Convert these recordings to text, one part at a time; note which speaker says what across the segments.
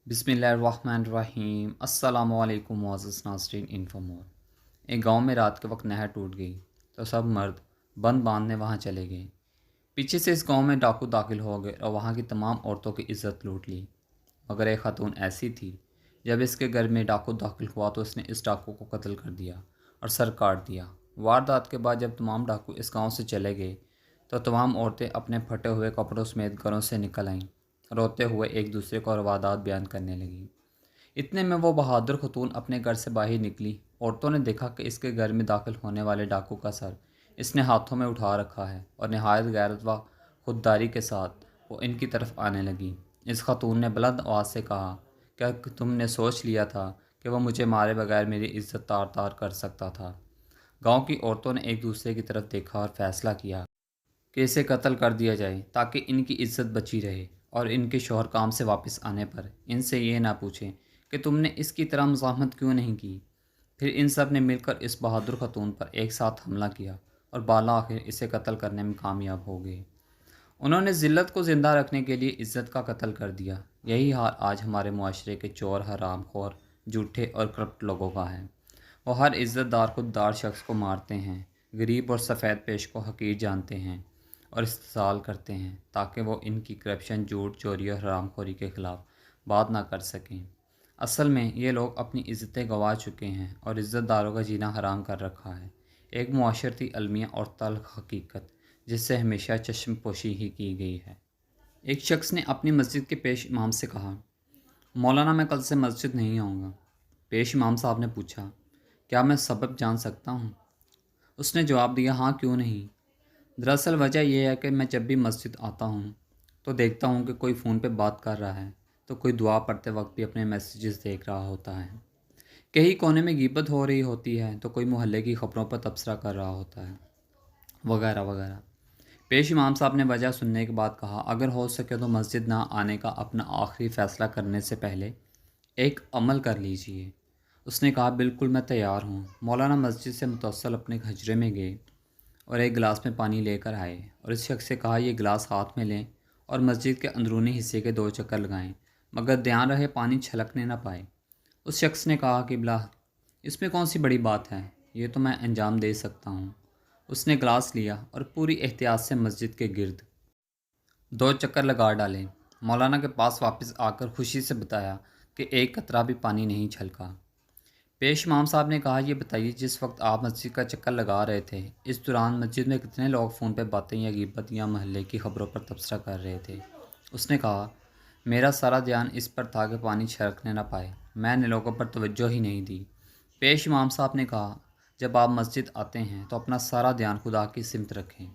Speaker 1: बिस्मिल्लाहिर्रहमानिर्रहीम। अस्सलाम वालेकुम मुअज़्ज़ज़ नाज़रीन। इन्फॉर्मर एक गांव में रात के वक्त नहर टूट गई तो सब मर्द बंद बांधने वहां चले गए। पीछे से इस गांव में डाकू दाखिल हो गए और वहां की तमाम औरतों की इज्जत लूट ली। मगर एक खातून ऐसी थी, जब इसके घर में डाकू दाखिल हुआ तो उसने इस डाकू को कत्ल कर दिया और सर काट दिया। वारदात के बाद जब तमाम डाकू इस गांव से चले गए तो तमाम औरतें अपने फटे हुए कपड़ों समेत घरों से निकल आईं। रोते हुए एक दूसरे को रवादात बयान करने लगी। इतने में वो बहादुर खतून अपने घर से बाहर निकली। औरतों ने देखा कि इसके घर में दाखिल होने वाले डाकू का सर इसने हाथों में उठा रखा है और नहायत गैरत व खुददारी के साथ वो इनकी तरफ आने लगी। इस खातून ने बुलंद आवाज़ से कहा, क्या तुमने सोच लिया था कि वह मुझे मारे बगैर मेरी इज्जत तार तार कर सकता था? गांव की औरतों ने एक दूसरे की तरफ देखा और फैसला किया कि इसे कत्ल कर दिया जाए ताकि इनकी इज्जत बची रहे और इनके शौहर काम से वापस आने पर इनसे ये ना पूछें कि तुमने इसकी तरह मज़ाहमत क्यों नहीं की। फिर इन सब ने मिलकर इस बहादुर खतून पर एक साथ हमला किया और बाला आखिर इसे कत्ल करने में कामयाब हो गए। उन्होंने ज़िल्लत को ज़िंदा रखने के लिए इज़्ज़त का कत्ल कर दिया। यही हाल आज हमारे मुआशरे के चोर, हरामखोर, झूठे और करप्ट लोगों का है। वो हर इज़्ज़तदार खुददार शख्स को मारते हैं, गरीब और सफ़ेद पेश को हकीर जानते हैं और इस्तेसाल करते हैं ताकि वो इनकी करप्शन, झूठ, चोरी और हरामखोरी के ख़िलाफ़ बात ना कर सकें। असल में ये लोग अपनी इज़्ज़तें गंवा चुके हैं और इज़्ज़तदारों का जीना हराम कर रखा है। एक मुआशरती अलमिया और तल्ख़ हकीकत जिससे हमेशा चश्म पोशी ही की गई है। एक शख्स ने अपनी मस्जिद के पेश इमाम से कहा, मौलाना मैं कल से मस्जिद नहीं आऊँगा। पेश इमाम साहब ने पूछा, क्या मैं सबब जान सकता हूँ? उसने जवाब दिया, हाँ क्यों नहीं। दरअसल वजह यह है कि मैं जब भी मस्जिद आता हूँ तो देखता हूँ कि कोई फ़ोन पे बात कर रहा है तो कोई दुआ पढ़ते वक्त भी अपने मैसेजेस देख रहा होता है, कहीं कोने में गीबत हो रही होती है तो कोई मोहल्ले की खबरों पर तबसरा कर रहा होता है, वगैरह वगैरह। पेश इमाम साहब ने वजह सुनने के बाद कहा, अगर हो सके तो मस्जिद ना आने का अपना आखिरी फ़ैसला करने से पहले एक अमल कर लीजिए। उसने कहा, बिल्कुल मैं तैयार हूँ। मौलाना मस्जिद से मुतस्सल अपने हजरे में गए और एक गिलास में पानी लेकर आए और इस शख्स से कहा, ये गिलास हाथ में लें और मस्जिद के अंदरूनी हिस्से के 2 चक्कर लगाएं, मगर ध्यान रहे पानी छलकने ना पाए। उस शख्स ने कहा, क़िबला इसमें कौन सी बड़ी बात है, ये तो मैं अंजाम दे सकता हूँ। उसने गिलास लिया और पूरी एहतियात से मस्जिद के गिर्द 2 चक्कर लगा डाले। मौलाना के पास वापस आकर खुशी से बताया कि एक कतरा भी पानी नहीं छलका। पेश इमाम साहब ने कहा, ये बताइए जिस वक्त आप मस्जिद का चक्कर लगा रहे थे इस दौरान मस्जिद में कितने लोग फ़ोन पर बातें या गिबत या महल्ले की खबरों पर तबसरा कर रहे थे? उसने कहा, मेरा सारा ध्यान इस पर था कि पानी छलकने ना पाए, मैंने लोगों पर तवज्जो ही नहीं दी। पेश इमाम साहब ने कहा, जब आप मस्जिद आते हैं तो अपना सारा ध्यान खुदा की सिमत रखें।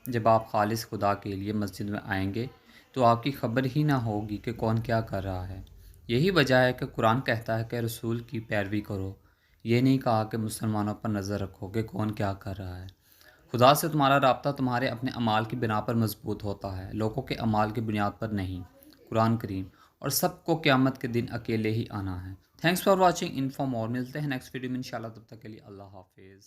Speaker 1: जब आप खालिस खुदा के लिए मस्जिद में आएंगे तो आपकी खबर ही ना होगी कि कौन क्या कर रहा है। यही वजह है कि कुरान कहता है कि रसूल की पैरवी करो, ये नहीं कहा कि मुसलमानों पर नज़र रखो कि कौन क्या कर रहा है। खुदा से तुम्हारा राब्ता तुम्हारे अपने अमाल की बिना पर मजबूत होता है, लोगों के अमाल की बुनियाद पर नहीं। कुरान करीम। और सबको क़यामत के दिन अकेले ही आना है। Thanks for watching. इन्फॉर्म और मिलते हैं नेक्स्ट वीडियो में इंशाल्लाह। तब तक के लिए अल्लाह हाफिज़।